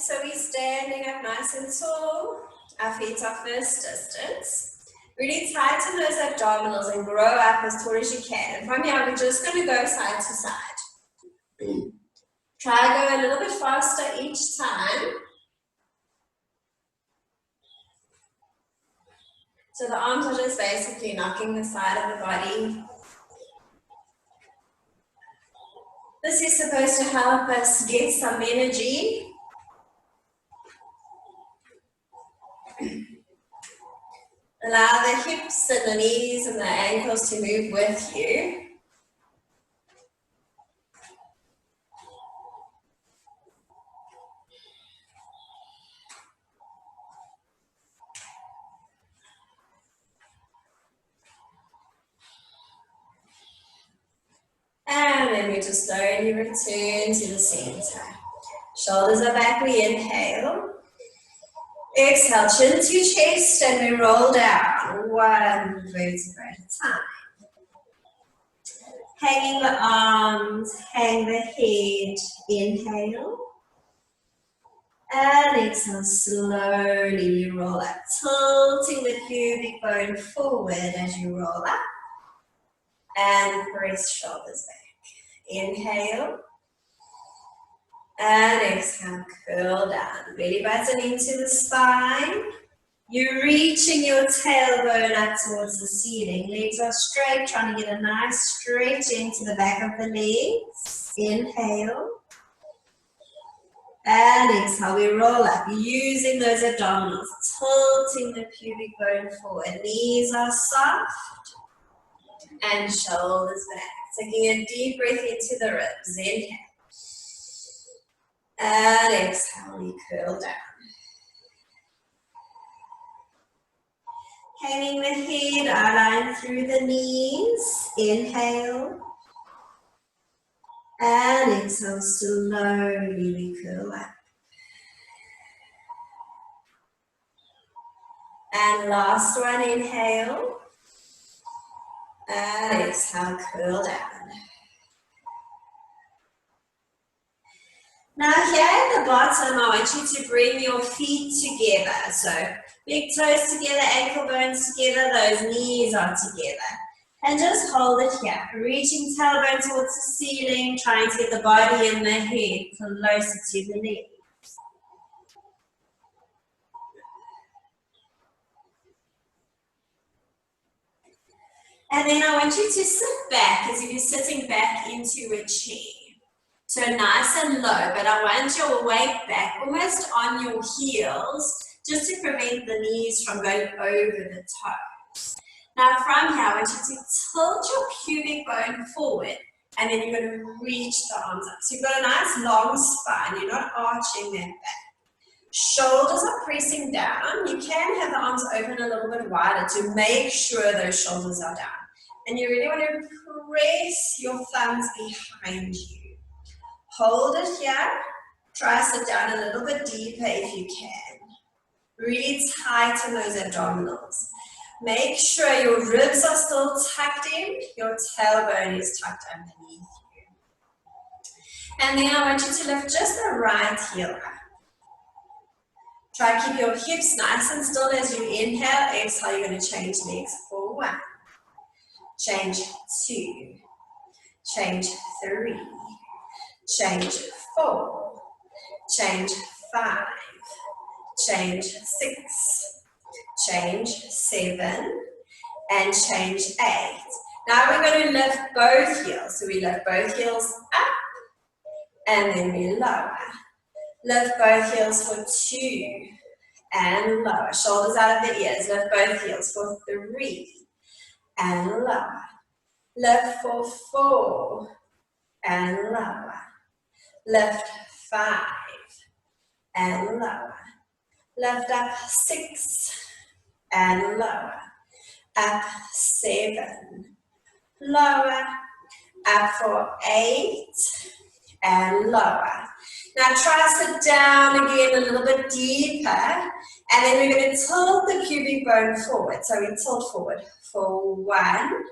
So we're standing up nice and tall. Our feet are first distance. Really tighten those abdominals and grow up as tall as you can. And from here, we're just going to go side to side. Try go a little bit faster each time. So the arms are just basically knocking the side of the body. This is supposed to help us get some energy. Allow the hips and the knees and the ankles to move with you. And then we just slowly return to the center. Shoulders are back, we inhale. Exhale, chin to chest, and we roll down, one vertebra at a time. Hanging the arms, hang the head, inhale. And exhale, slowly roll up, tilting the pubic bone forward as you roll up. And press shoulders back. Inhale. And exhale, curl down. Belly button into the spine. You're reaching your tailbone up towards the ceiling. Legs are straight, trying to get a nice stretch into the back of the legs. Inhale. And exhale, we roll up, using those abdominals, tilting the pubic bone forward. Knees are soft. And shoulders back. Taking a deep breath into the ribs. Inhale. And exhale, we curl down. Hanging the head, outline through the knees. Inhale. And exhale, slowly we curl up. And last one, inhale. And exhale, curl down. Now here at the bottom, I want you to bring your feet together. So big toes together, ankle bones together, those knees are together. And just hold it here, reaching tailbone towards the ceiling, trying to get the body and the head closer to the legs. And then I want you to sit back as if you're sitting back into a chair. So nice and low, but I want your weight back, almost on your heels, just to prevent the knees from going over the toes. Now from here, I want you to tilt your pubic bone forward, and then you're going to reach the arms up. So you've got a nice long spine, you're not arching that back. Shoulders are pressing down. You can have the arms open a little bit wider to make sure those shoulders are down. And you really want to press your thumbs behind you. Hold it here. Try to sit down a little bit deeper if you can. Really tighten those abdominals. Make sure your ribs are still tucked in. Your tailbone is tucked underneath you. And then I want you to lift just the right heel up. Try to keep your hips nice and still as you inhale. Exhale, you're going to change legs for 1. Change 2. Change 3. Change 4, change 5, change 6, change 7, and change 8. Now we're going to lift both heels. So we lift both heels up, and then we lower. Lift both heels for 2, and lower. Shoulders out of the ears. Lift both heels for 3, and lower. Lift for 4, and lower. Lift 5 and lower. Lift up 6 and lower. Up 7. Lower. Up for 8 and lower. Now try to sit down again a little bit deeper, and then we're going to tilt the pubic bone forward. So we tilt forward for 1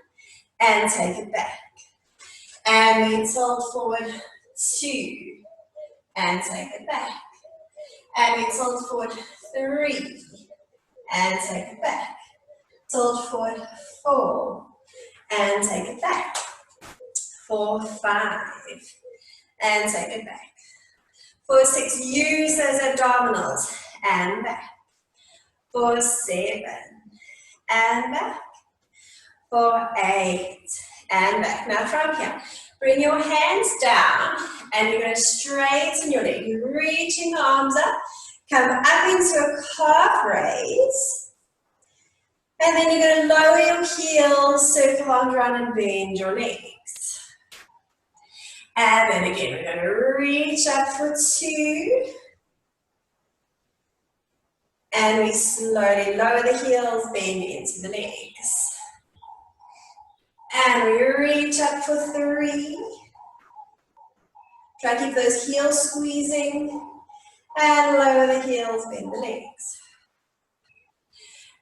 and take it back. And we tilt forward 2 and take it back. And we tilt forward 3. And take it back. Tilt forward 4. And take it back. 4, 5. And take it back. 4, 6. Use those abdominals. And back. 4, 7. And back. 4, 8. And back. Now from here, bring your hands down and you're going to straighten your leg. You're reaching the arms up. Come up into a calf raise. And then you're going to lower your heels, circle arms around and bend your legs. And then again, we're going to reach up for 2. And we slowly lower the heels, bend into the legs. And we reach up for 3. Try to keep those heels squeezing. And lower the heels, bend the legs.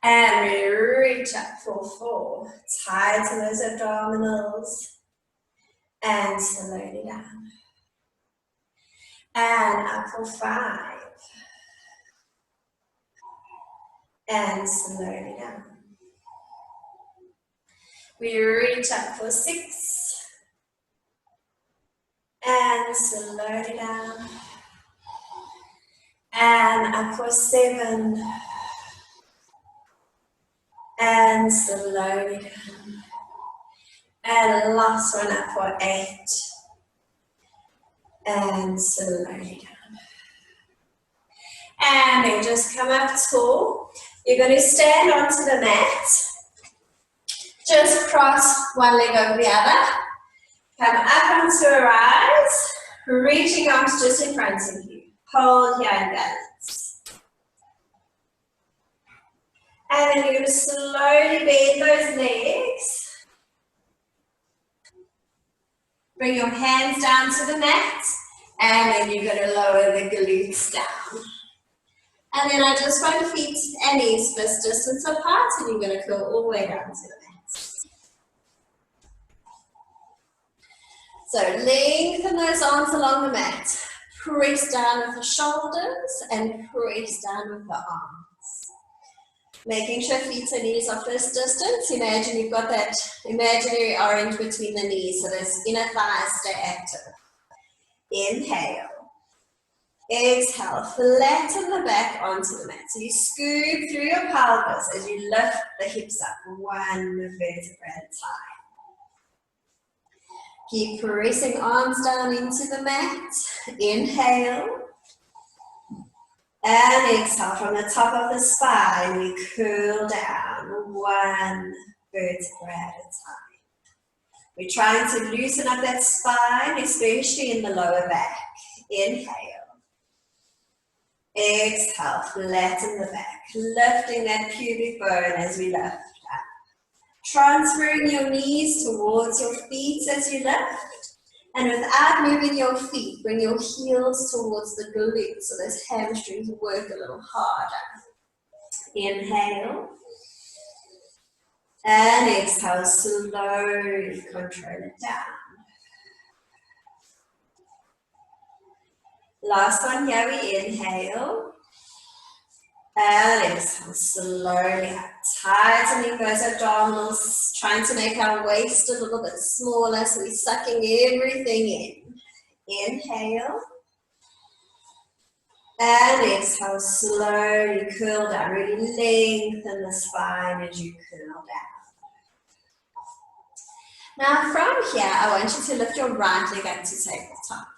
And we reach up for 4. Tighten those abdominals. And slowly down. And up for 5. And slowly down. We reach up for 6. And slowly down. And up for 7. And slowly down. And last one up for 8. And slowly down. And then just come up tall. You're going to stand onto the mat. Just cross one leg over the other. Come up onto a rise. Reaching arms just in front of you. Hold here and balance. And then you're going to slowly bend those legs. Bring your hands down to the mat. And then you're going to lower the glutes down. And then I just front feet and knees first distance apart. And you're going to curl all the way down to the mat. So lengthen those arms along the mat. Press down with the shoulders and press down with the arms. Making sure feet and knees are first distance. Imagine you've got that imaginary orange between the knees, so those inner thighs stay active. Inhale. Exhale. Flatten the back onto the mat. So you scoop through your pelvis as you lift the hips up, one vertebra at a time. Keep pressing arms down into the mat. Inhale. And exhale from the top of the spine. We curl down, one vertebra at a time. We're trying to loosen up that spine, especially in the lower back. Inhale. Exhale, flatten the back. Lifting that pubic bone as we lift. Transferring your knees towards your feet as you lift. And without moving your feet, bring your heels towards the glutes so those hamstrings work a little harder. Inhale. And exhale, slowly control it down. Last one here, we inhale. And exhale, slowly up. Tightening those abdominals, trying to make our waist a little bit smaller, so we're sucking everything in. Inhale. And exhale, slowly curl down. Really lengthen the spine as you curl down. Now from here, I want you to lift your right leg up to tabletop.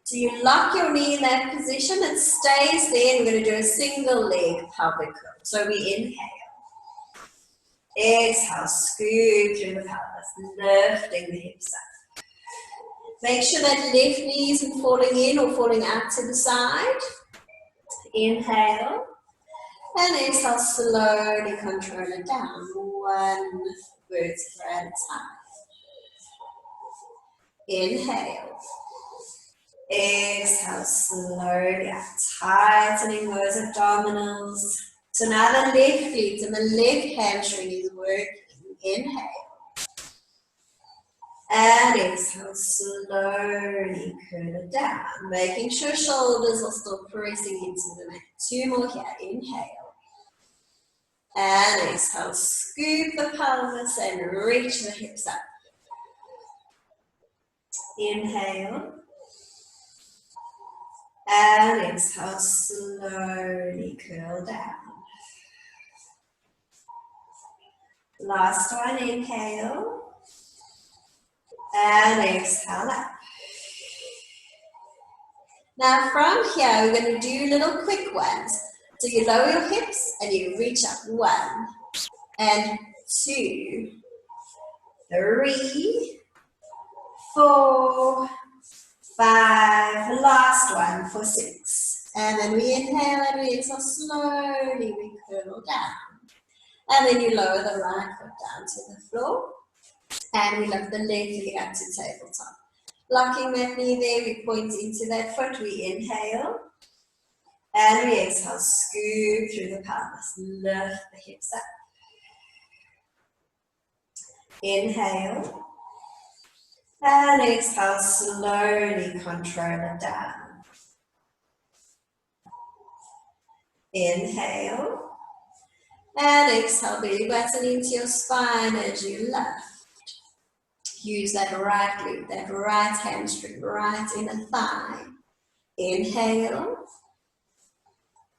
So you lock your knee in that position, it stays there, and we're going to do a single leg pelvic curl. So we inhale. Exhale, scoop through the pelvis, lifting the hips up. Make sure that left knee isn't falling in or falling out to the side. Inhale. And exhale, slowly control it down, one vertebra at a time. Inhale. Exhale, slowly up, tightening those abdominals. So now the left glute and the left hamstring is working. Inhale. And exhale, slowly curl it down, making sure shoulders are still pressing into the mat. 2 more here, inhale. And exhale, scoop the pelvis and reach the hips up. Inhale. And exhale, slowly curl down. Last one, inhale. And exhale up. Now from here, we're going to do little quick ones. So you lower your hips and you reach up. 1 and 2, 3, 4, 5. Last one for 6. And then we inhale and we exhale slowly. We curl down. And then you lower the right foot down to the floor. And we lift the left leg up to tabletop. Locking that knee there, we point into that foot. We inhale. And we exhale, scoop through the pelvis. Lift the hips up. Inhale. And exhale, slowly control it down. Inhale. And exhale, belly button into your spine as you lift. Use that right glute, that right hamstring, right inner thigh. Inhale.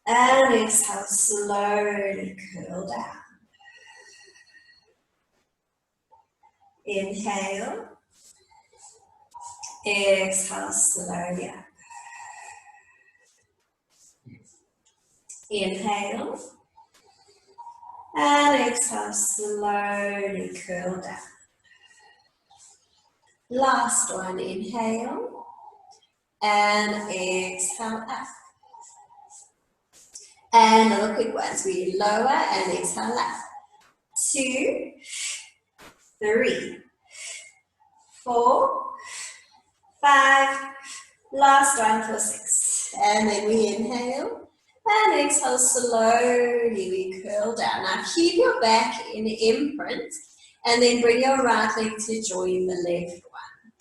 And exhale, slowly curl down. Inhale. Exhale, slowly up. Inhale. And exhale, slowly curl down. Last one, inhale. And exhale up. And little quick ones. We lower and exhale up. 2, 3, 4, 5. Last one for 6. And then we inhale. And exhale, slowly we curl down. Now keep your back in imprint. And then bring your right leg to join the left one.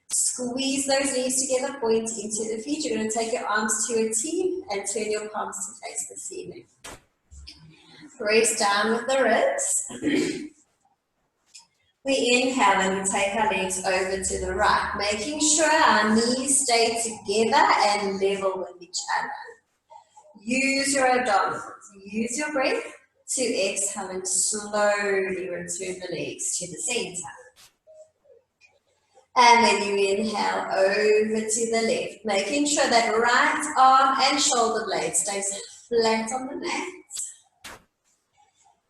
Squeeze those knees together, point into the feet. You're going to take your arms to a T and turn your palms to face the ceiling. Press down with the ribs. We inhale and we take our legs over to the right, making sure our knees stay together and level with each other. Use your abdominals, use your breath to exhale and slowly return the legs to the center. And then you inhale over to the left, making sure that right arm and shoulder blade stays flat on the mat.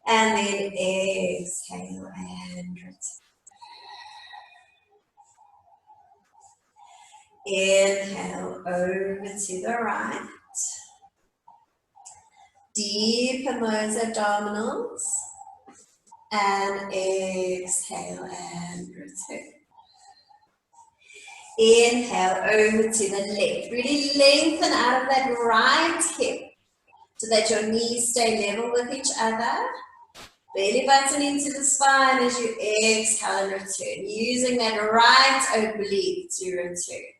And then exhale and return. Inhale over to the right. Deepen those abdominals. And exhale and return. Inhale over to the left. Really lengthen out of that right hip so that your knees stay level with each other. Belly button into the spine as you exhale and return. Using that right oblique to return.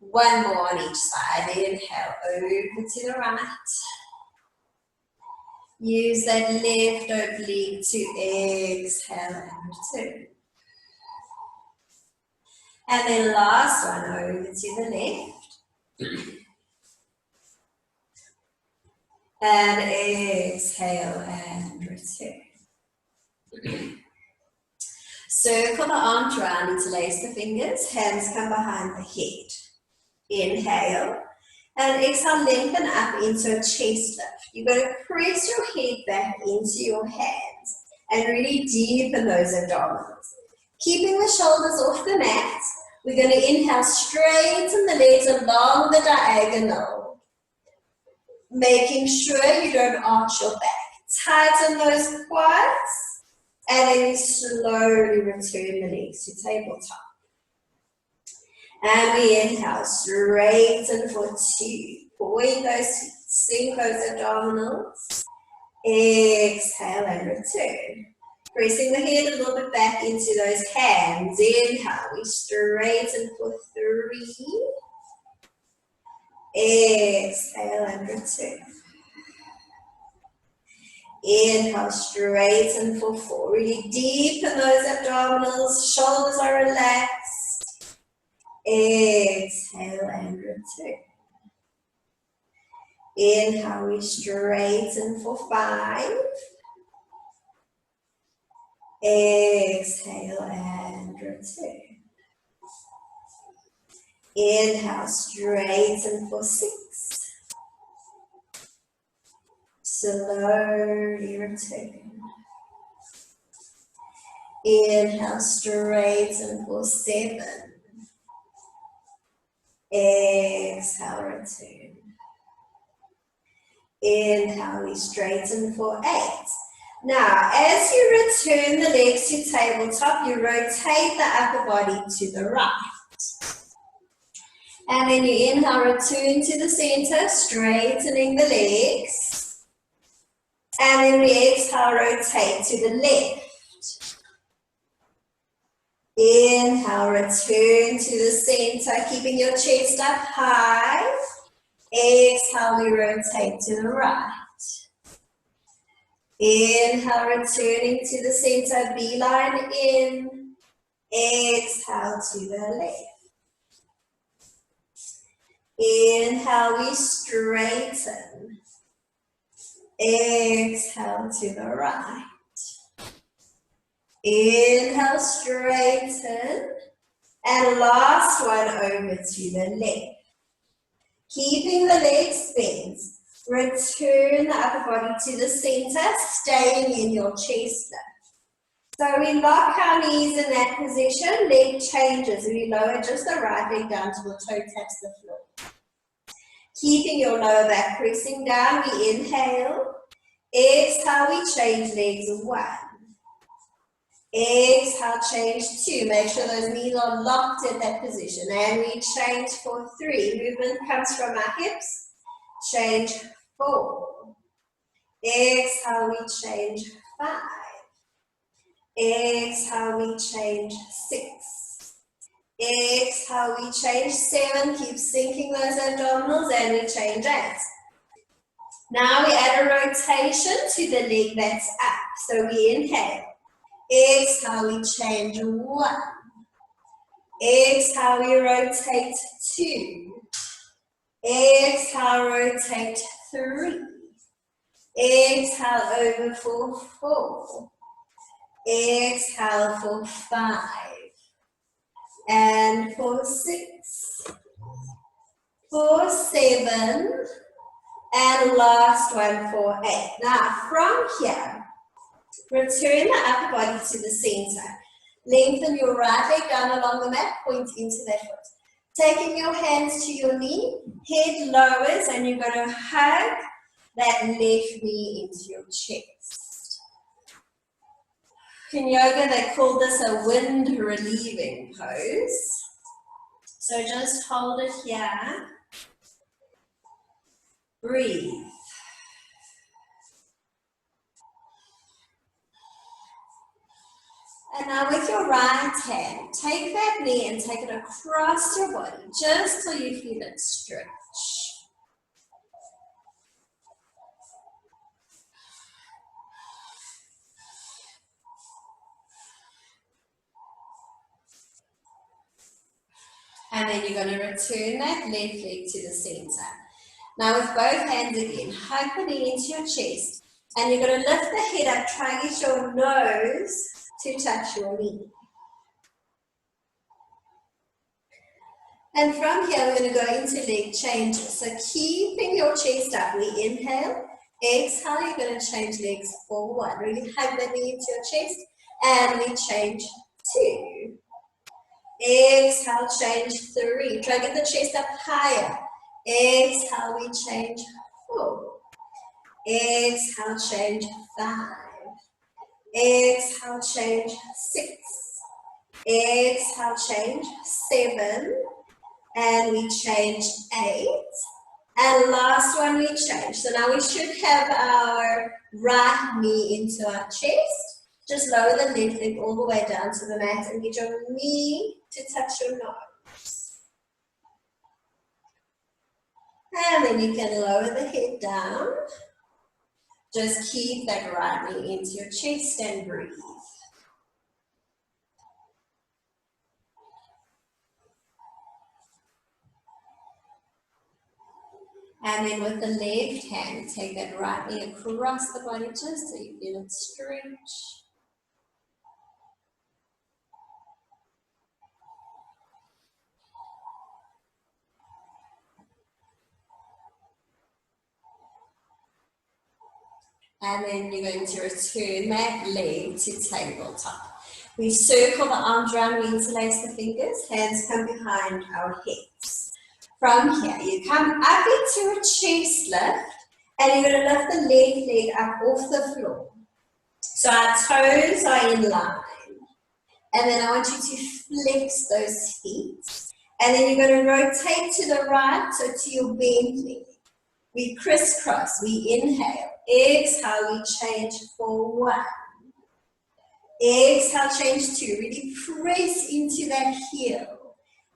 One more on each side. Inhale over to the right. Use that left oblique to exhale and return. And then last one over to the left. And exhale and return. Circle the arms around, interlace the fingers, hands come behind the head. Inhale. And exhale, lengthen up into a chest lift. You're going to press your head back into your hands and really deepen those abdominals. Keeping the shoulders off the mat, we're going to inhale, straighten the legs along the diagonal, making sure you don't arch your back. Tighten those quads, and then you slowly return the legs to tabletop. And we inhale, straighten for 2. Point those feet, sink those abdominals. Exhale and return. Pressing the head a little bit back into those hands. Inhale, we straighten for 3. Exhale and return. Inhale, straighten for 4. Really deepen those abdominals, shoulders are relaxed. Exhale and return. Inhale, we straighten for 5. Exhale and return. Inhale, straighten for 6. Slowly return. Inhale, straighten for 7. Exhale, return. Inhale, we straighten for 8. Now, as you return the legs to tabletop, you rotate the upper body to the right. And then you inhale, return to the center, straightening the legs. And then we exhale, rotate to the left. Inhale, return to the center, keeping your chest up high. Exhale, we rotate to the right. Inhale, returning to the center, beeline in. Exhale to the left. Inhale, we straighten. Exhale to the right. Inhale, straighten. And last one over to the left. Keeping the legs bent. Return the upper body to the center, staying in your chest lift. So we lock our knees in that position, leg changes. We lower just the right leg down till the toe taps the floor. Keeping your lower back pressing down, we inhale. Exhale, we change legs 1. Exhale, change 2. Make sure those knees are locked in that position. And we change for 3. Movement comes from our hips. Change 4. Exhale, we change 5. Exhale, we change 6. Exhale, we change 7. Keep sinking those abdominals and we change 8. Now we add a rotation to the leg that's up. So we inhale. Exhale, we change 1. Exhale, we rotate 2. Exhale, rotate 3. Exhale, over for 4. Exhale for 5. And for 6. For 7. And last one for 8. Now, from here, return the upper body to the center. Lengthen your right leg down along the mat, point into that foot. Taking your hands to your knee, head lowers, and you're going to hug that left knee into your chest. In yoga, they call this a wind relieving pose. So just hold it here. Breathe. And now with your right hand, take that knee and take it across your body, just till you feel it stretch. And then you're going to return that left leg to the center. Now with both hands again, hug the knee into your chest. And you're going to lift the head up, try and get your nose to touch your knee. And from here, we're going to go into leg changes. So keeping your chest up, we inhale. Exhale, you're going to change legs for 1. Really hug the knee into your chest. And we change 2. Exhale, change 3. Try to get the chest up higher. Exhale, we change 4. Exhale, change 5. Exhale, change 6. Exhale, change 7. And we change 8. And last one we change. So now we should have our right knee into our chest. Just lower the left leg all the way down to the mat and get your knee to touch your nose. And then you can lower the head down. Just keep that right knee into your chest and breathe. And then with the left hand, take that right knee across the body just so you feel it stretch. And then you're going to return that leg to tabletop. We circle the arms around, we interlace the fingers, hands come behind our hips. From here, you come up into a chest lift, and you're going to lift the left leg up off the floor. So our toes are in line. And then I want you to flex those feet. And then you're going to rotate to the right, so to your bent leg. We crisscross, we inhale. Exhale, we change for 1. Exhale, change 2. Really press into that heel.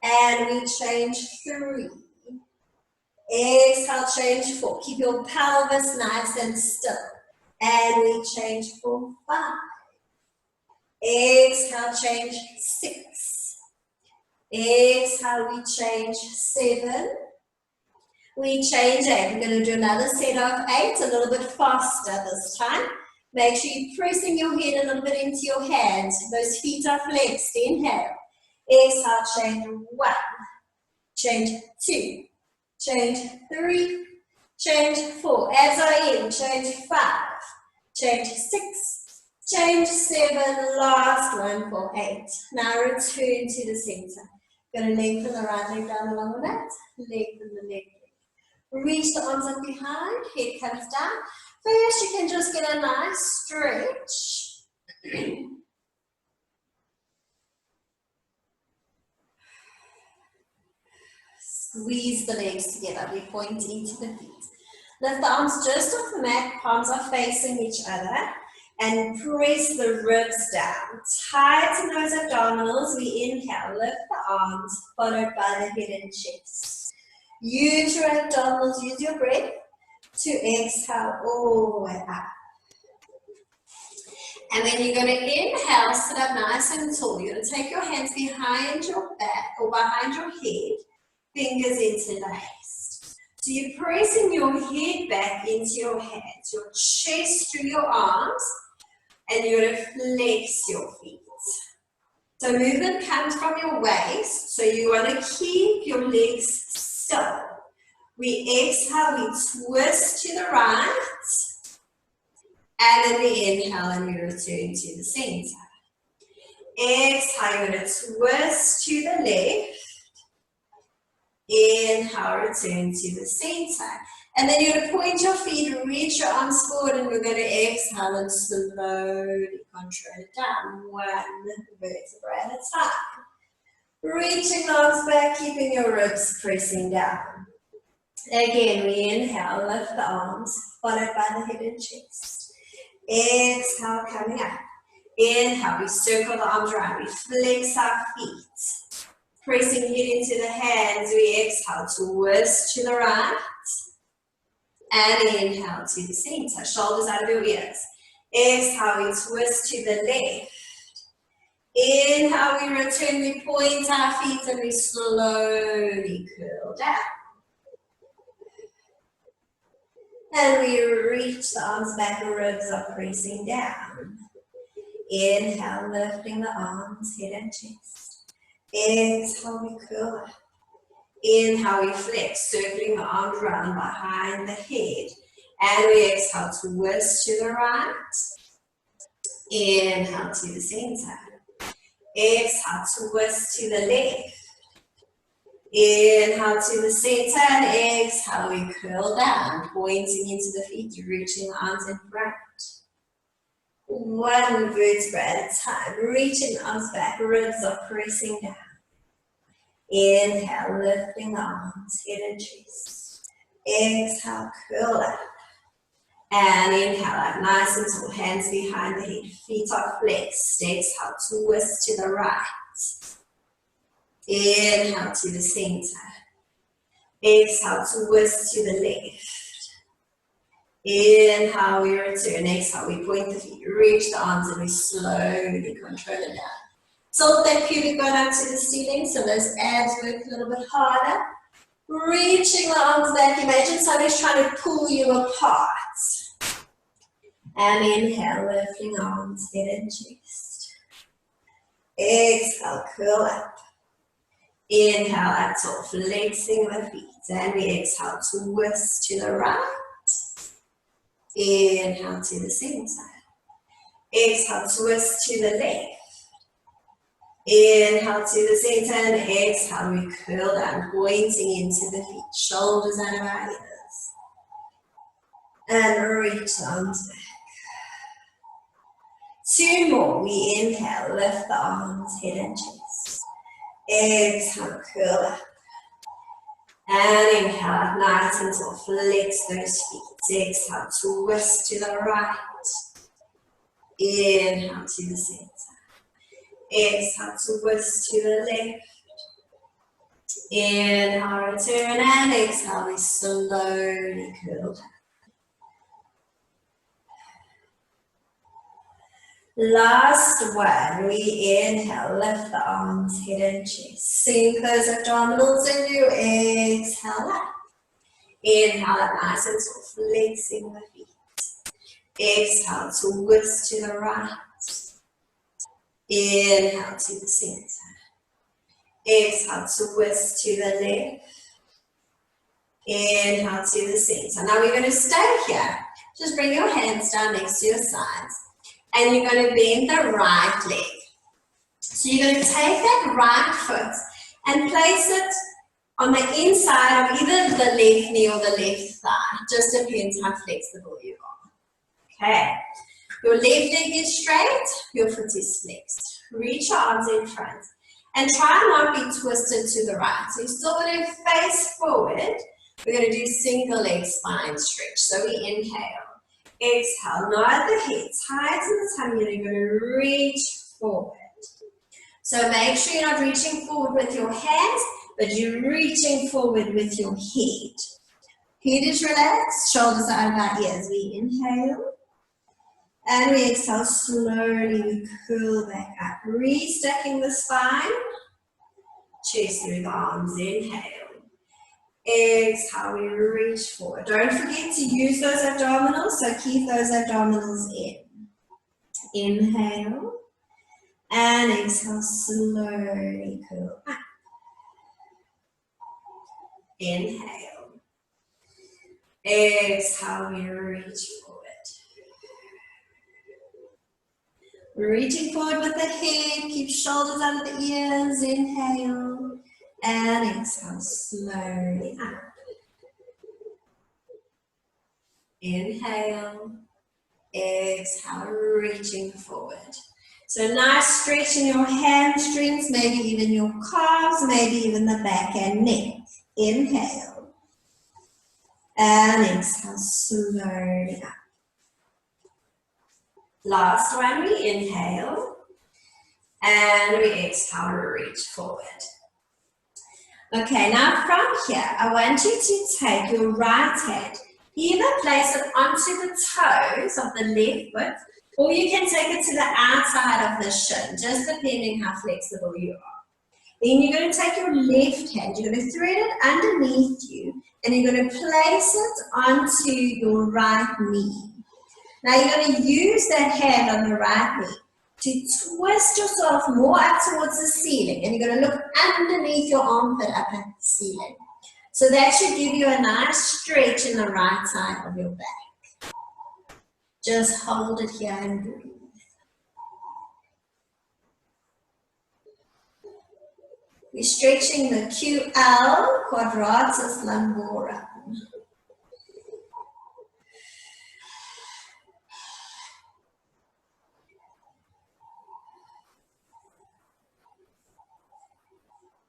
And we change 3. Exhale, change 4. Keep your pelvis nice and still. And we change for 5. Exhale, change 6. Exhale, we change 7. We change 8. We're going to do another set of 8, a little bit faster this time. Make sure you're pressing your head a little bit into your hands. Those feet are flexed. Inhale. Exhale, change 1. Change 2. Change 3. Change 4. Abs are in. Change 5. Change 6. Change 7. Last one for 8. Now return to the center. Going to lengthen the right leg down along the mat. Lengthen the leg. Reach the arms up behind, head comes down. First, you can just get a nice stretch. Squeeze the legs together. We point into the feet. Lift the arms just off the mat, palms are facing each other. And press the ribs down. Tighten those abdominals. We inhale, lift the arms, followed by the head and chest. Use your abdominals, use your breath to exhale all the way up. And then you're going to inhale, sit up nice and tall. You're going to take your hands behind your back or behind your head, fingers interlaced. So you're pressing your head back into your hands, your chest through your arms, and you're going to flex your feet. So movement comes from your waist, so you want to keep your legs still. We exhale, we twist to the right, and then we inhale and we return to the center. Exhale, you're going to twist to the left. Inhale, return to the center. And then you're going to point your feet, reach your arms forward, and we're going to exhale and slowly control it down, 1 vertebra at a time. Reaching the arms back, keeping your ribs pressing down. Again, we inhale, lift the arms, followed by the head and chest. Exhale, coming up. Inhale, we circle the arms around, we flex our feet. Pressing head into the hands, we exhale, twist to the right. And inhale to the center, shoulders out of your ears. Exhale, we twist to the left. Inhale, we return, we point our feet and we slowly curl down. And we reach the arms back, the ribs are pressing down. Inhale, lifting the arms, head and chest. Exhale, we curl up. Inhale, we flex, circling the arms round behind the head. And we exhale, twist to the right. Inhale to the center. Exhale, twist to the left. Inhale to the center and exhale, we curl down, pointing into the feet, reaching the arms in front. 1 vertebra at a time, reaching the arms back, ribs are pressing down. Inhale, lifting the arms, head and chest. Exhale, curl up. And inhale out, nice and tall, hands behind the head, feet are flexed. Exhale, twist to the right. Inhale to the center. Exhale, twist to the left. Inhale, we return. Exhale, we point the feet, reach the arms, and we slowly control it down. Tilt that pubic bone up to the ceiling so those abs work a little bit harder. Reaching the arms back. Imagine somebody's trying to pull you apart. And inhale, lifting arms, head and chest. Exhale, curl up. Inhale, up tall, flexing the feet. And we exhale, twist to the right. Inhale to the center. Exhale, twist to the left. Inhale to the center and exhale, we curl down, pointing into the feet, shoulders out of our ears. And reach the arms back. 2 more. We inhale, lift the arms, head and chest. Exhale, curl up. And inhale, nice and tall, flex those feet. Exhale, twist to the right. Inhale to the center. Exhale, twist to the left. Inhale, return, and exhale, we slowly curl down. Last one, we inhale, lift the arms, head and chest. Sink those abdominals and you exhale up. Inhale up nice and tall, flexing the feet. Exhale, twist to the right. Inhale to the center. Exhale, twist to the left. Inhale to the center. Now we're going to stay here. Just bring your hands down next to your sides. And you're going to bend the right leg. So you're going to take that right foot and place it on the inside of either the left knee or the left thigh. Just depends how flexible you are. Okay. Your left leg is straight, your foot is flexed. Reach your arms in front and try not be twisted to the right. So you're still going to face forward. We're going to do single leg spine stretch. So we inhale. Exhale, nod the head, tighten the tummy, and you're going to reach forward. So make sure you're not reaching forward with your hands, but you're reaching forward with your head. Head is relaxed, shoulders are out of our ears. We inhale, and we exhale slowly, we curl back up. Restacking the spine, chest through the arms, inhale. Exhale, we reach forward. Don't forget to use those abdominals, so keep those abdominals in. Inhale, and exhale, slowly curl up. Inhale. Exhale, we reach forward. Reaching forward with the head, keep shoulders under the ears, inhale. And exhale, slowly up. Inhale, exhale, reaching forward. So nice stretch in your hamstrings, maybe even your calves, maybe even the back and neck. Inhale. And exhale, slowly up. Last one, we inhale. And we exhale, reach forward. Okay, now from here, I want you to take your right hand, either place it onto the toes of the left foot, or you can take it to the outside of the shin, just depending how flexible you are. Then you're going to take your left hand, you're going to thread it underneath you, and you're going to place it onto your right knee. Now you're going to use that hand on the right knee to twist yourself more up towards the ceiling, and you're going to look underneath your armpit up at the ceiling. So that should give you a nice stretch in the right side of your back. Just hold it here and breathe. We're stretching the QL, quadratus lumborum.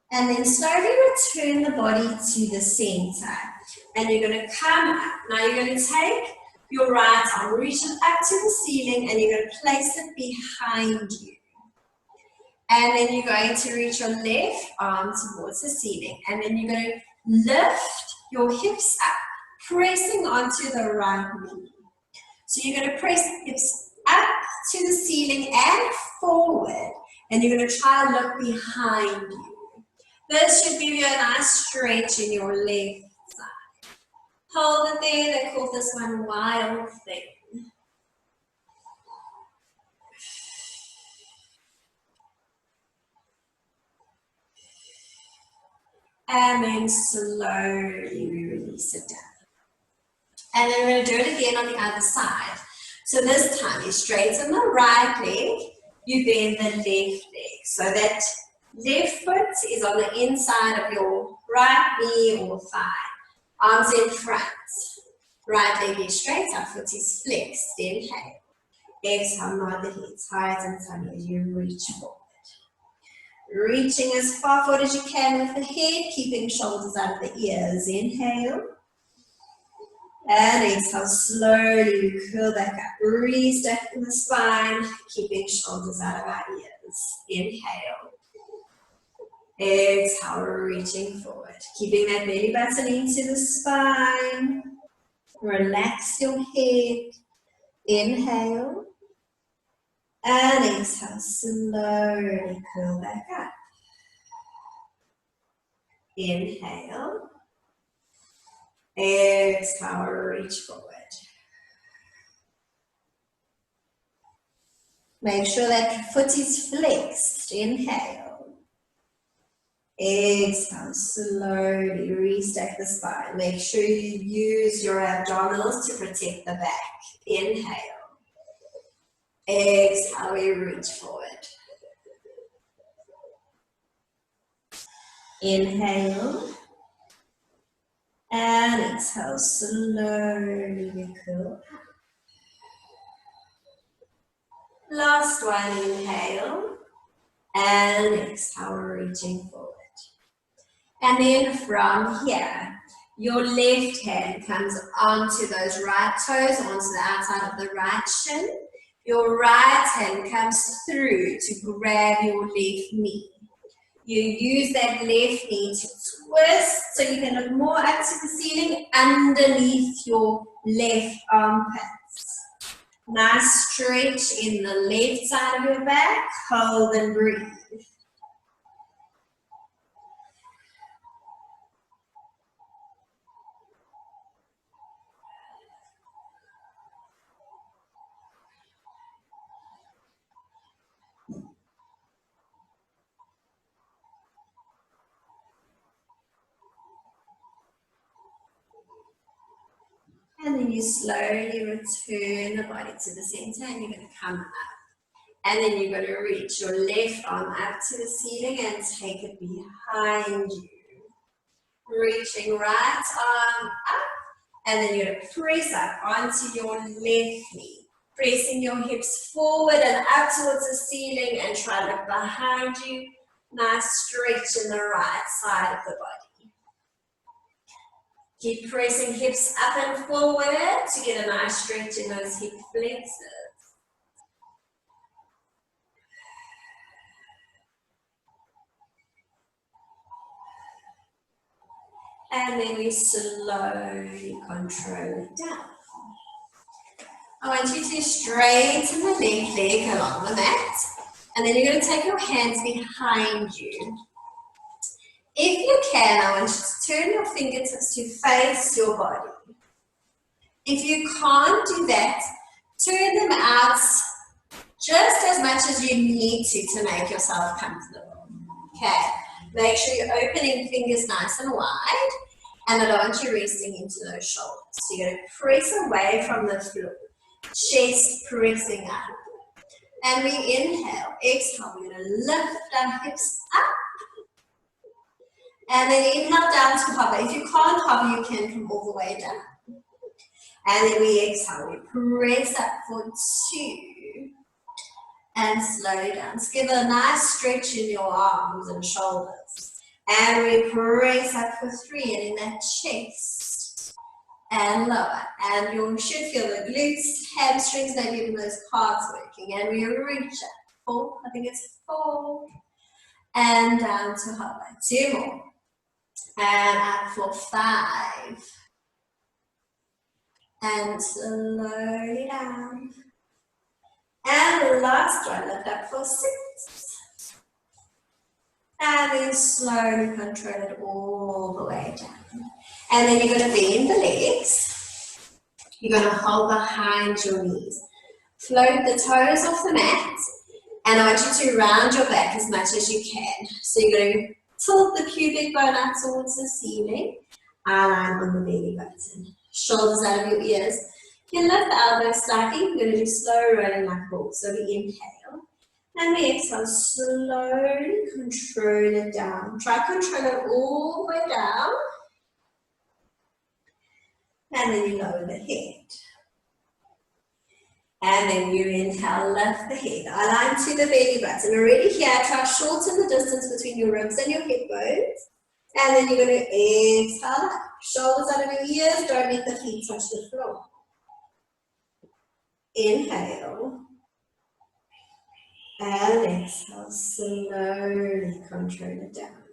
And then slowly return the body to the center. And you're going to come up. Now you're going to take Your right arm reaches up to the ceiling and you're going to place it behind you. And then you're going to reach your left arm towards the ceiling. And then you're going to lift your hips up, pressing onto the right knee. So you're going to press the hips up to the ceiling and forward. And you're going to try and look behind you. This should give you a nice stretch in your left side. Hold it there. They call this one wild thing. And then slowly we release it down. And then we're going to do it again on the other side. So this time you straighten the right leg, you bend the left leg. So that left foot is on the inside of your right knee or thigh. Arms in front. Right leg is straight, our foot is flexed. Inhale. Exhale, nod the head tight and tummy as you reach forward. Reaching as far forward as you can with the head, keeping shoulders out of the ears. Inhale. And exhale, slowly we curl back up. Restack in the spine, keeping shoulders out of our ears. Inhale. Exhale, reaching forward. Keeping that belly button into the spine. Relax your head. Inhale. And exhale, slowly curl back up. Inhale. Exhale, reach forward. Make sure that foot is flexed. Inhale. Exhale, slowly restack the spine. Make sure you use your abdominals to protect the back. Inhale. Exhale, we reach forward. Inhale. And exhale, slowly we curl up. Last one, inhale. And exhale, reaching forward. And then from here, your left hand comes onto those right toes, onto the outside of the right shin. Your right hand comes through to grab your left knee. You use that left knee to twist so you can look more up to the ceiling underneath your left armpits. Nice stretch in the left side of your back. Hold and breathe. And then you slowly return the body to the center and you're going to come up. And then you're going to reach your left arm up to the ceiling and take it behind you. Reaching right arm up. And then you're going to press up onto your left knee. Pressing your hips forward and up towards the ceiling and try to look behind you. Nice stretch in the right side of the body. Keep pressing hips up and forward to get a nice stretch in those hip flexors. And then we slowly control it down. I want you to straighten the left leg along the mat. And then you're going to take your hands behind you. If you can, I want you to turn your fingertips to face your body. If you can't do that, turn them out just as much as you need to make yourself comfortable. Okay, make sure you're opening fingers nice and wide, and I don't want you resting into those shoulders. So you're going to press away from the floor, chest pressing up. And we inhale, exhale, we're going to lift our hips up. And then inhale down to hover. If you can't hover, you can come all the way down. And then we exhale, we press up for 2. And slow down. So give a nice stretch in your arms and shoulders. And we press up for 3. And in that chest. and lower. And you should feel the glutes, hamstrings, maybe even those calves working. And we reach it. 4, I think it's 4. And down to hover. 2 more. And up for 5. And slowly down. And last one, lift up for 6. And then slowly control it all the way down. And then you're going to bend the legs. You're going to hold behind your knees. Float the toes off the mat. And I want you to round your back as much as you can. So you're going to tilt the pubic bone up towards the ceiling. Align on the belly button. Shoulders out of your ears. You can lift the elbows slightly. We're going to do slow rolling like a ball. So we inhale. And we exhale, slowly control it down. Try to control it all the way down. And then you lower the head. And then you inhale, lift the head. Align to the belly button. Already here, try to shorten the distance between your ribs and your hip bones. And then you're going to exhale up. Shoulders out of your ears. Don't let the feet touch the floor. Inhale. And exhale, slowly control it down.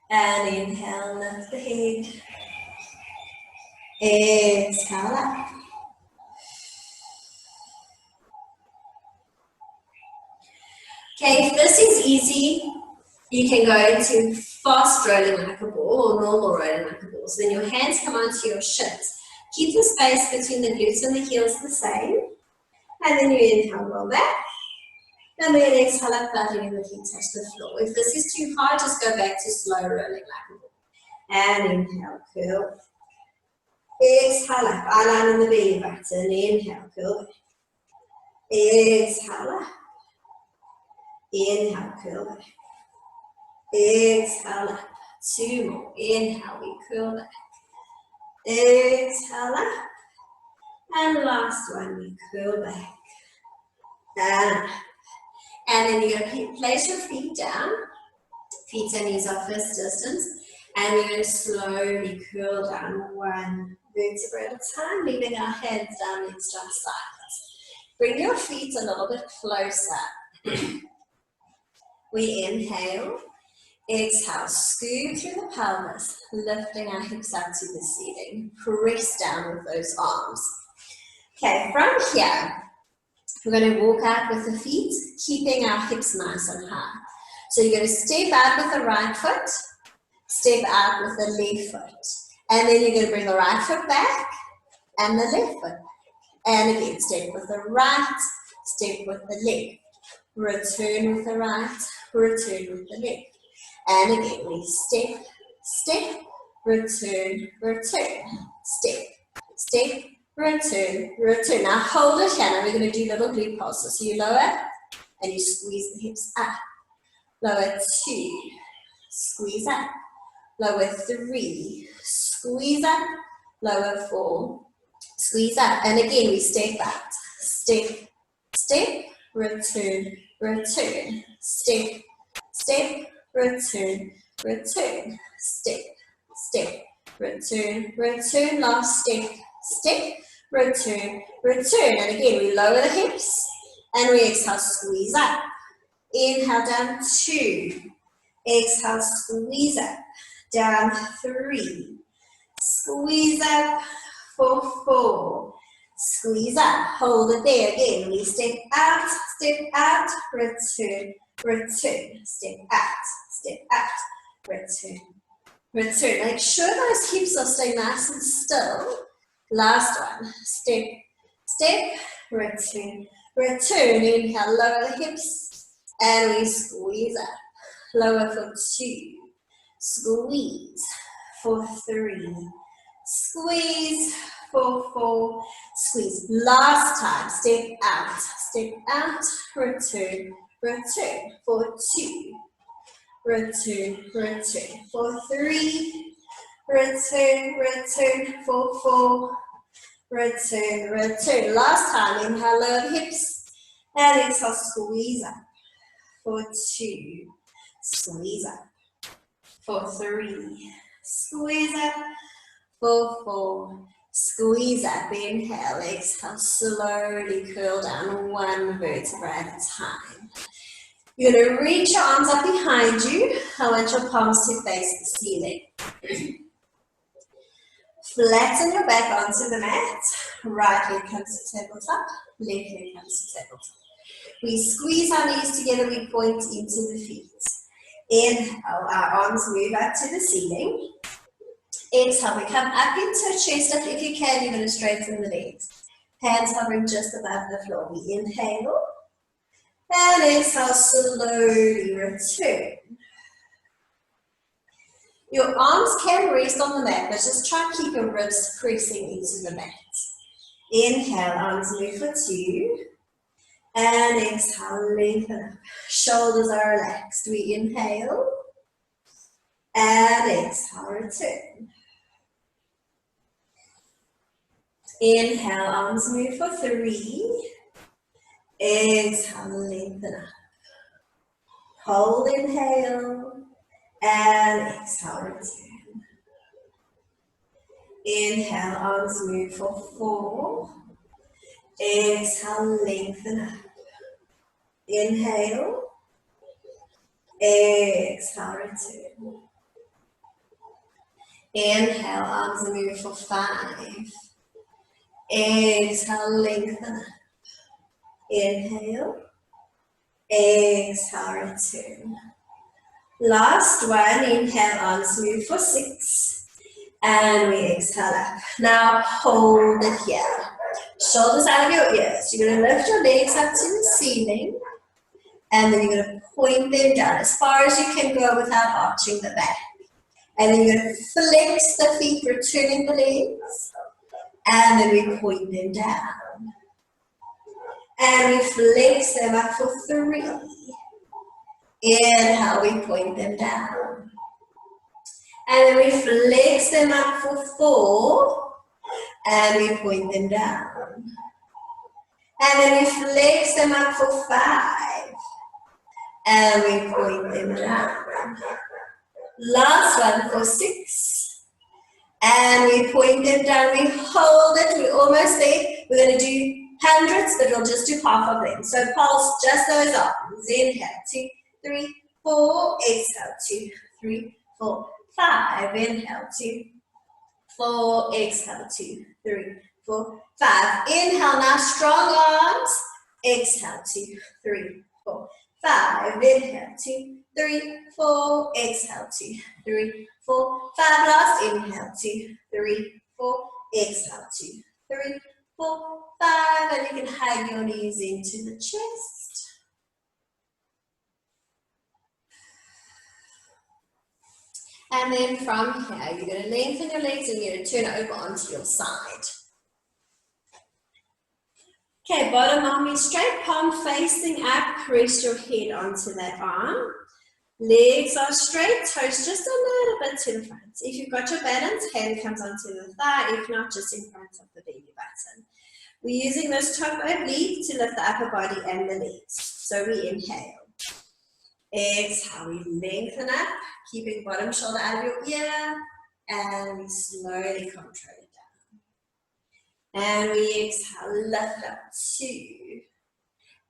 And inhale, lift the head. Exhale up. Okay, if this is easy, you can go into fast rolling like a ball or normal rolling like a ball. So then your hands come onto your shins. Keep the space between the glutes and the heels the same. And then you inhale, roll back. And then exhale up, not letting the feet touch the floor. If this is too hard, just go back to slow rolling like a ball. And inhale, curl. Exhale up, align on the belly button. Inhale, curl back. Exhale up. Inhale, curl back. Exhale up. 2 more. Inhale, we curl back. Exhale up. And last one, we curl back. And up. And then you're going to place your feet down. Feet and knees are fist distance. And we're going to slowly curl down 1 vertebra at a time, leaving our heads down next to our sides. Bring your feet a little bit closer. We inhale. Exhale, scoop through the pelvis, lifting our hips up to the ceiling. Press down with those arms. Okay, from here, we're going to walk out with the feet, keeping our hips nice and high. So you're going to step out with the right foot, step out with the left foot. And then you're going to bring the right foot back and the left foot. And again, step with the right, step with the left. Return with the right, return with the left. And again, we step, step, return, return, step, step, return, return. Now hold it here. Now we're going to do little glute pulses. So you lower and you squeeze the hips up. Lower 2, squeeze up. Lower 3, squeeze up. Lower 4, squeeze up. And again, we step out. Step, step, return, return, step, step, return, return, step, step, return, return, last step, step, return, return. And again, we lower the hips and we exhale, squeeze up. Inhale, down 2. Exhale, squeeze up. Down 3. Squeeze up for 4. Squeeze up. Hold it there. Again, we step out, return, return, step out, return, return. Make sure those hips are staying nice and still. Last one, step, step, return, return. Inhale, lower the hips, and we squeeze up. Lower for 2, squeeze for 3, squeeze for 4, squeeze. Last time, step out, return, return for 2, return, return for 3, return, return for 4, return, return. Last time, inhale, lower the hips, and exhale, squeeze up. For 2, squeeze up. For 3, squeeze up. For 4, squeeze up. Inhale, exhale, slowly curl down one vertebra at a time. You're going to reach your arms up behind you. I want your palms to face the ceiling. Flatten your back onto the mat. Right leg comes to tabletop. Left leg comes to tabletop. We squeeze our knees together. We point into the feet. Inhale, our arms move up to the ceiling. Exhale, we come up into a chest up. If you can, you're going to straighten the legs. Hands hovering just above the floor. We inhale. And exhale, slowly return. Your arms can rest on the mat, but just try to keep your ribs pressing into the mat. Inhale, arms move for 2. And exhale, lengthen up. Shoulders are relaxed. We inhale. And exhale, return. Inhale, arms move for 3. Exhale, lengthen up. Hold, inhale. And exhale, return. Inhale, arms move for 4. Exhale, lengthen up. Inhale. Exhale, return. Inhale, arms move for 5. Exhale, lengthen up. Inhale. Exhale, return. Last one, inhale, arms move for 6. And we exhale up. Now hold it here. Shoulders out of your ears. You're going to lift your legs up to the ceiling. And then you're going to point them down as far as you can go without arching the back. And then you're going to flex the feet, returning the legs. And then we point them down. And we flex them up for 3. Inhale, we point them down. And then we flex them up for 4. And we point them down. And then we flex them up for 5. And we point them down. Last one for 6. And we point them down. We hold it. We're almost there. We're going to do hundreds, but we'll just do half of them. So pulse just those arms. Inhale, 2, 3, 4. Exhale, 2, 3, 4, 5. Inhale, 2, 4. Exhale, 2, 3, 4, 5. Inhale, now strong arms. Exhale, 2, 3, 4, 5. Inhale, 2, 3, 4. Exhale, 2, 3, 4, 5. Last inhale, 2, 3, 4. Exhale, 2, 3, 4, 5. And you can hug your knees into the chest. And then from here, you're going to lengthen your legs and you're going to turn over onto your side. Okay, bottom arm is straight, palm facing up, rest your head onto that arm. Legs are straight, toes just a little bit to the front. If you've got your balance, hand comes onto the thigh, if not, just in front of the belly button. We're using this top oblique to lift the upper body and the legs. So we inhale. Exhale, we lengthen up, keeping bottom shoulder out of your ear, and we slowly control it down. And we exhale, lift up 2.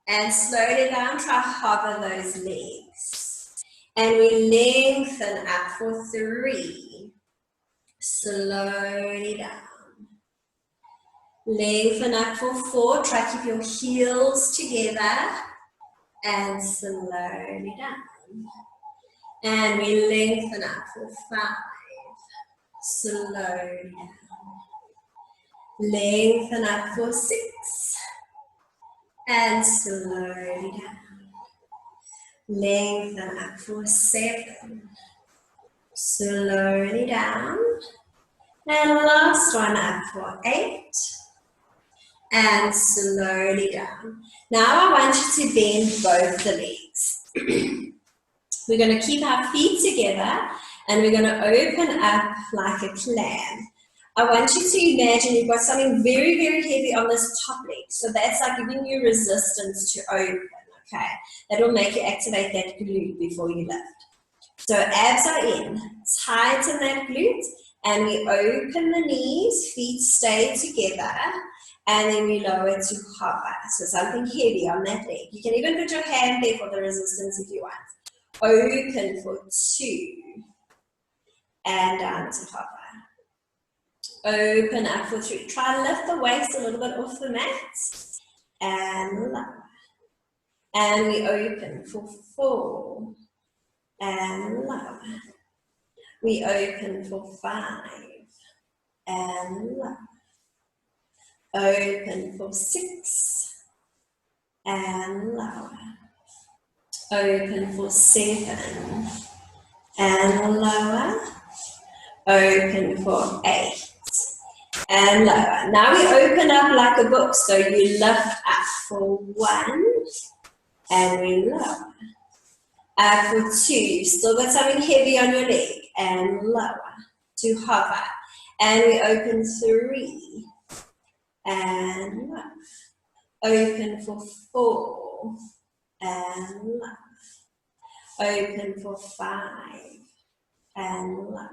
And slowly down, try hover those legs. And we lengthen up for 3. Slowly down. Lengthen up for 4. Try to keep your heels together. And slowly down. And we lengthen up for 5. Slowly down. Lengthen up for 6. And slowly down. Lengthen up for 7. Slowly down. And last one up for 8. And slowly down. Now I want you to bend both the legs. We're going to keep our feet together and we're going to open up like a clam. I want you to imagine you've got something very, very heavy on this top leg. So that's like giving you resistance to open, okay? That will make you activate that glute before you lift. So abs are in, tighten that glute, and we open the knees, feet stay together, and then we lower to hover. So something heavy on that leg. You can even put your hand there for the resistance if you want. Open for 2, and down to hover. Open up for 3. Try to lift the waist a little bit off the mat, and lower. And we open for 4, and lower. We open for 5, and lower. Open for 6, and lower. Open for 7, and lower. Open for 8, and lower. Now we open up like a book, so you lift up for 1, and we lower. Up for 2, you've still got something heavy on your leg, and lower to hover. And we open 3, and lower. Open for 4, and lower. Open for 5, and lower.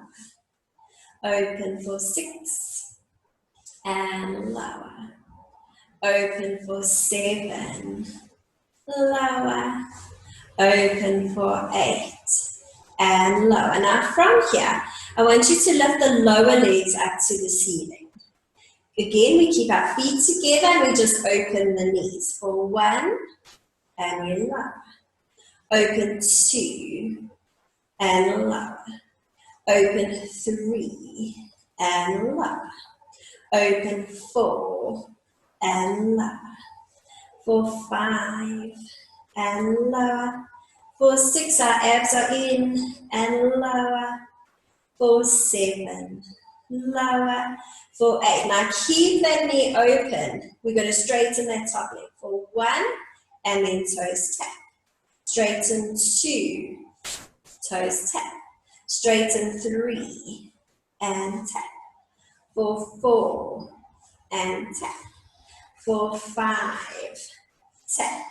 Open for 6, and lower. Open for 7, lower. Open for 8, and lower. Now from here, I want you to lift the lower legs up to the ceiling. Again, we keep our feet together and we just open the knees for 1, and we lower. Open 2, and lower. Open 3, and lower. Open 4, and lower. For 5, and lower. For 6, our abs are in, and lower. For 7, lower. For 8, now keep that knee open. We're going to straighten that top leg for 1, and then toes tap. Straighten 2, toes tap. Straighten 3, and tap. For 4, and tap. For 5, tap.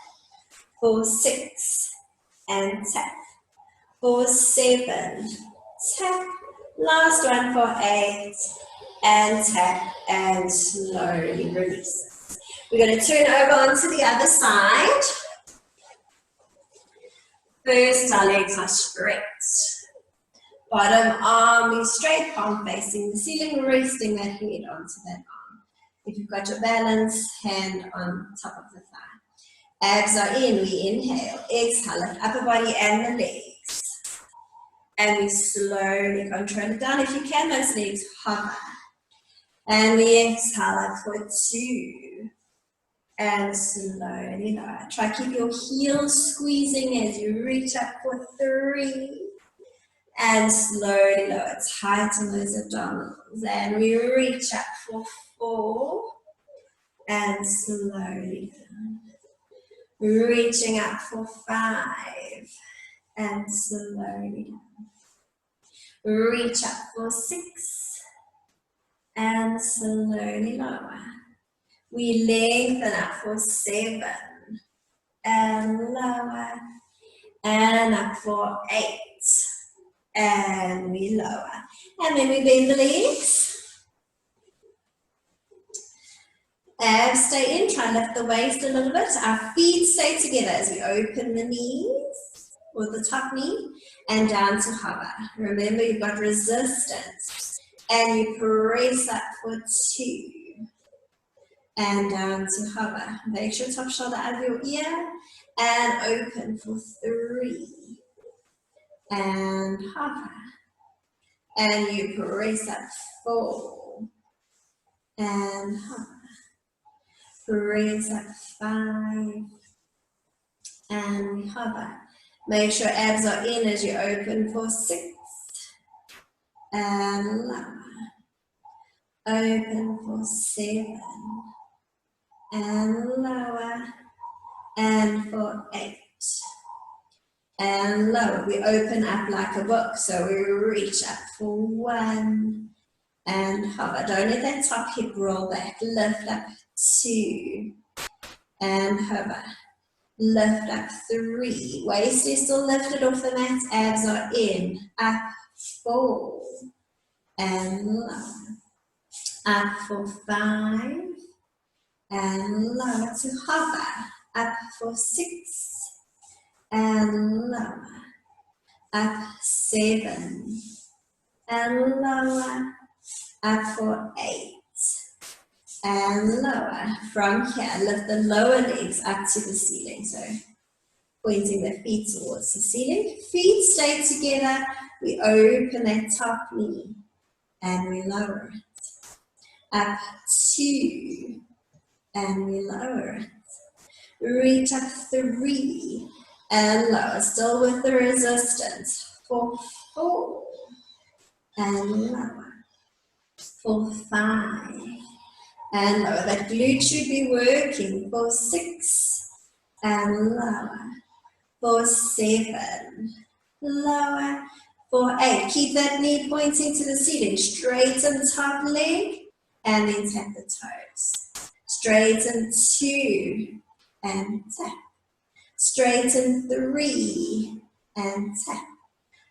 For 6, and tap. For 7, tap. Last one for 8, and tap, and slowly release. We're going to turn over onto the other side. First, our legs are straight. Bottom arm is straight, palm facing the ceiling, resting that head onto that arm. If you've got your balance, hand on top of the thigh. Abs are in, we inhale, exhale, lift upper body and the legs. And we slowly control it down. If you can, those legs hover. And we exhale up for 2. And slowly lower. Try to keep your heels squeezing as you reach up for 3. And slowly lower. Tighten those abdominals. And we reach up for 4. And slowly down. Reaching up for 5. And slowly down. Reach up for 6. And slowly lower. We lengthen up for 7, and lower, and up for 8, and we lower. And then we bend the legs. Abs stay in, try and lift the waist a little bit. Our feet stay together as we open the knees, or the top knee, and down to hover. Remember, you've got resistance, and you press up for 2. And down to hover. Make sure top shoulder out of your ear. And open for 3. And hover. And you press up 4. And hover. Press up 5. And hover. Make sure abs are in as you open for 6. And lower. Open for 7. And lower, and for 8, and lower. We open up like a book, so we reach up for 1, and hover. Don't let that top hip roll back. Lift up 2, and hover. lift up 3, waist is still lifted off the mat, abs are in, up 4, and lower, up for 5, and lower to hover, up for 6, and lower, up 7, and lower, up for 8, and lower. From here, lift the lower legs up to the ceiling, so pointing the feet towards the ceiling. Feet stay together, we open that top knee, and we lower it. Up 2, and we lower it. Reach up 3, and lower, still with the resistance. For 4, and lower. For 5, and lower. That glute should be working. For 6, and lower. For 7, lower. For 8, keep that knee pointing to the ceiling. Straighten top leg, and then tap the toes. Straighten 2, and tap. Straighten 3, and tap.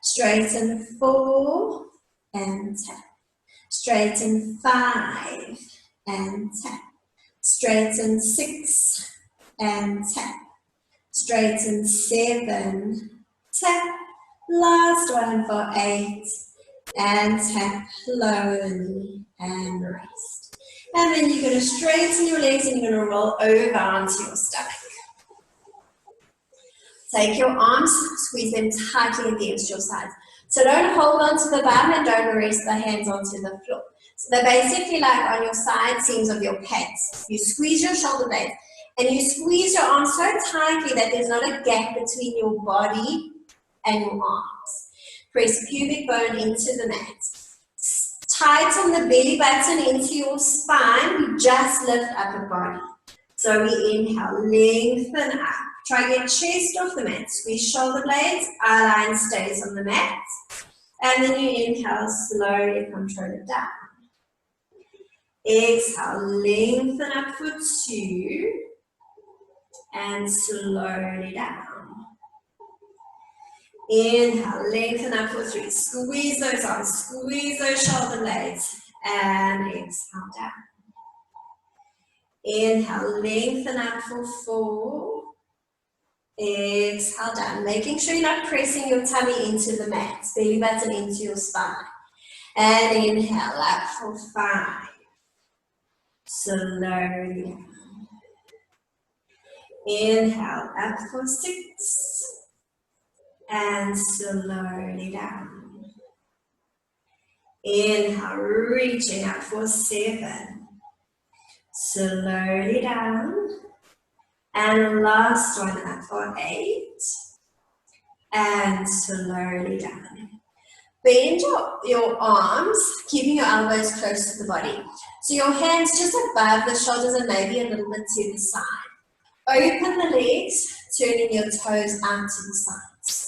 Straighten 4, and tap. Straighten 5, and tap. Straighten 6, and tap. Straighten 7, tap. Last one for 8, and tap, lower knee, and rest. And then you're going to straighten your legs and you're going to roll over onto your stomach. Take your arms, squeeze them tightly against your sides. So don't hold on to the bum and don't rest the hands onto the floor. So they're basically like on your side seams of your pants. You squeeze your shoulder blades and you squeeze your arms so tightly that there's not a gap between your body and your arms. Press pubic bone into the mat. Tighten the belly button into your spine. We just lift upper body. So we inhale, lengthen up. Try to get chest off the mat. Squeeze shoulder blades. Eye line stays on the mat. And then you inhale, slowly control it down. Exhale, lengthen up for 2. And slowly down. Inhale, lengthen up for 3. Squeeze those arms, squeeze those shoulder blades. And exhale down. Inhale, lengthen up for 4. Exhale down. Making sure you're not pressing your tummy into the mat. Belly button into your spine. And inhale, up for 5. Slowly down. Inhale, up for 6. And slowly down. Inhale, reaching up for 7. Slowly down. And last one up for 8. And slowly down. Bend your arms, keeping your elbows close to the body. So your hands just above the shoulders and maybe a little bit to the side. Open the legs, turning your toes out to the sides.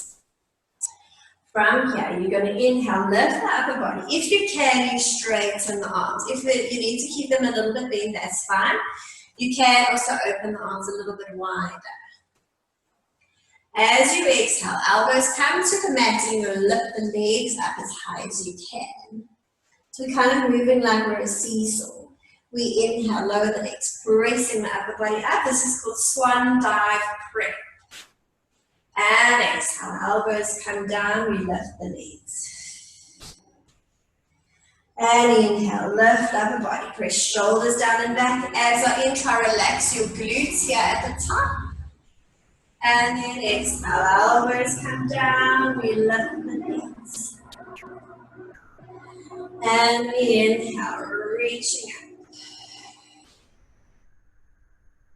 From here, you're going to inhale, lift the upper body. If you can, you straighten the arms. If you need to keep them a little bit bent, that's fine. You can also open the arms a little bit wider. As you exhale, elbows come to the mat and you'll lift the legs up as high as you can. So we're kind of moving like we're a seesaw. We inhale, lower the legs, pressing the upper body up. This is called swan dive prep. And exhale, elbows come down, we lift the legs. And inhale, lift upper body, press shoulders down and back. Abs are in, try relax your glutes here at the top. And then exhale, elbows come down, we lift the legs. And we inhale, reaching up.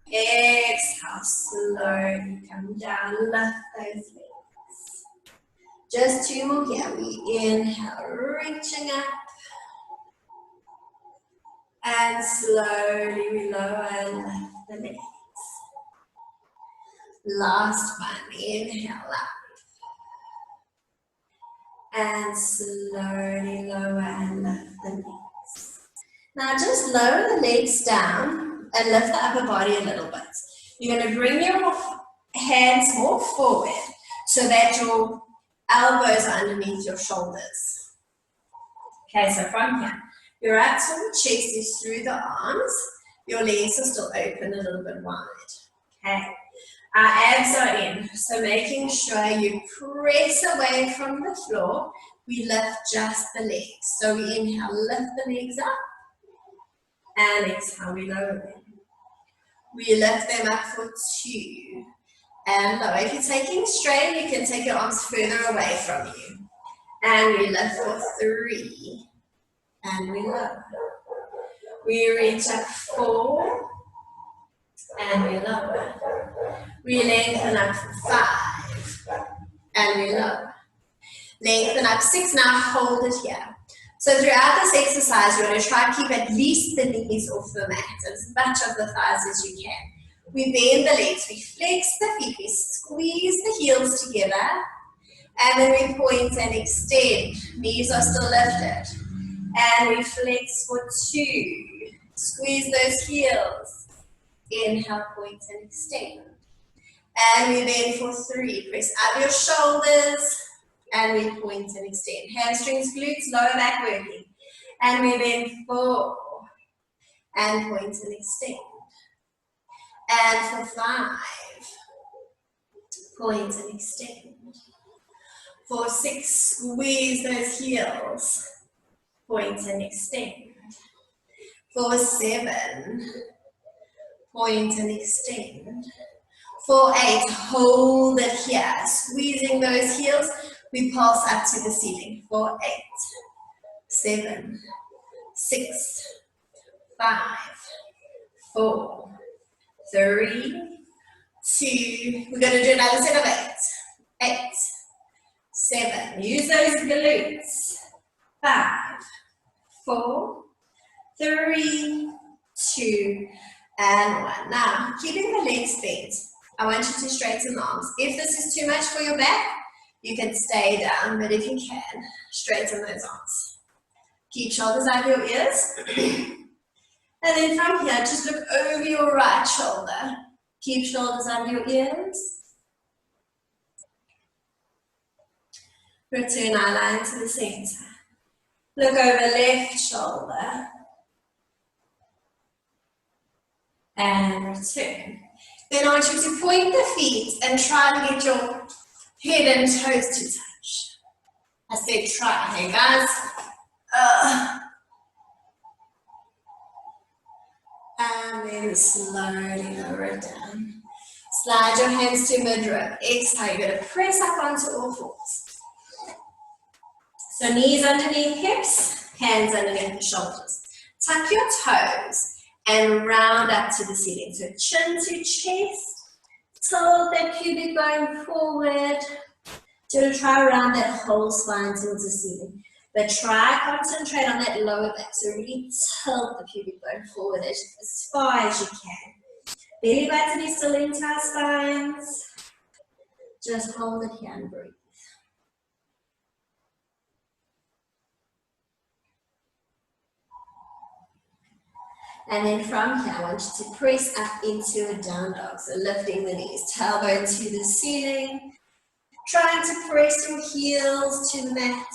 Exhale, slowly come down, lift those legs. Just 2 more here. We inhale, reaching up. And slowly we lower and lift the legs. Last one, inhale up. And slowly lower and lift the legs. Now just lower the legs down and lift the upper body a little bit. You're going to bring your hands more forward so that your elbows are underneath your shoulders. Okay, so from here, your actual chest is through the arms, your legs are still open a little bit wide. Okay, our abs are in, so making sure you press away from the floor. We lift just the legs. So we inhale, lift the legs up, and exhale, we lower them. We lift them up for 2, and lower. If you're taking strain, you can take your arms further away from you. And we lift for 3, and we lower. We reach up 4, and we lower. We lengthen up for 5, and we lower. Lengthen up 6, now hold it here. So throughout this exercise, you want to try and keep at least the knees off the mat, as much of the thighs as you can. We bend the legs, we flex the feet, we squeeze the heels together, and then we point and extend. Knees are still lifted. And we flex for 2. Squeeze those heels. Inhale, point and extend. And we bend for 3. Press up your shoulders. And we point and extend. Hamstrings, glutes, lower back working. And we bend 4. And point and extend. And for 5. Point and extend. For 6, squeeze those heels. Point and extend. For 7, point and extend. For 8, hold it here. Squeezing those heels, we pulse up to the ceiling. For 8, 7, 6, 5, 4, 3, 2. We're going to do another set of 8. 8, 7. Use those glutes. 5, 4, 3, 2, and 1. Now, keeping the legs bent, I want you to straighten the arms. If this is too much for your back, you can stay down, but if you can, straighten those arms. Keep shoulders out of your ears. And then from here, just look over your right shoulder. Keep shoulders under your ears. Return our line to the center. Look over left shoulder. And return. Then I want you to point the feet and try and get your head and toes to touch. I said try, hey guys. And then slowly lower it down. Slide your hands to mid-rib. Exhale, you're going to press up onto all fours. So knees underneath hips, hands underneath the shoulders. Tuck your toes and round up to the ceiling. So chin to chest, tilt that pubic bone forward. So you'll try around that whole spine towards the ceiling. But try concentrate on that lower back. So really tilt the pubic bone forward as far as you can. Belly button is still into our spines. Just hold it here and breathe. And then from here, I want you to press up into a down dog. So lifting the knees, tailbone to the ceiling. Trying to press your heels to the mat,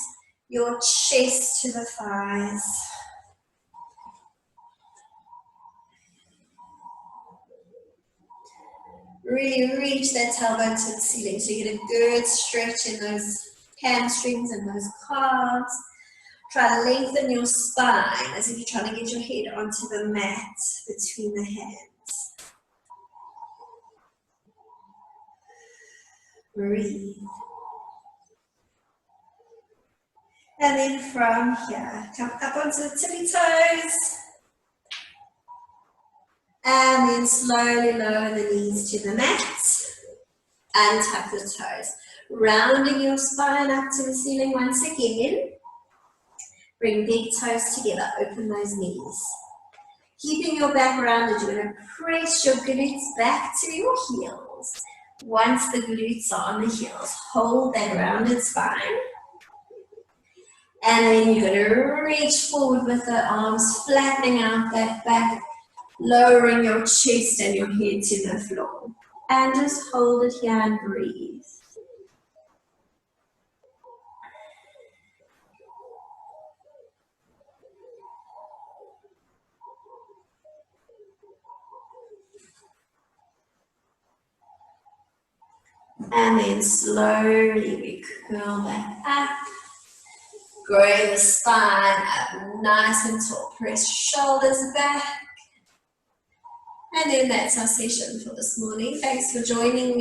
your chest to the thighs. Really reach that tailbone to the ceiling so you get a good stretch in those hamstrings and those calves. Try to lengthen your spine as if you're trying to get your head onto the mat between the hands. Breathe. And then from here, come up onto the tippy toes. And then slowly lower the knees to the mat. And tuck the toes. Rounding your spine up to the ceiling once again. Bring big toes together, open those knees. Keeping your back rounded, you're going to press your glutes back to your heels. Once the glutes are on the heels, hold that rounded spine. And then you're going to reach forward with the arms, flattening out that back, lowering your chest and your head to the floor. And just hold it here and breathe. And then slowly we curl back up. Grow the spine up nice and tall. Press shoulders back. And then that's our session for this morning. Thanks for joining me.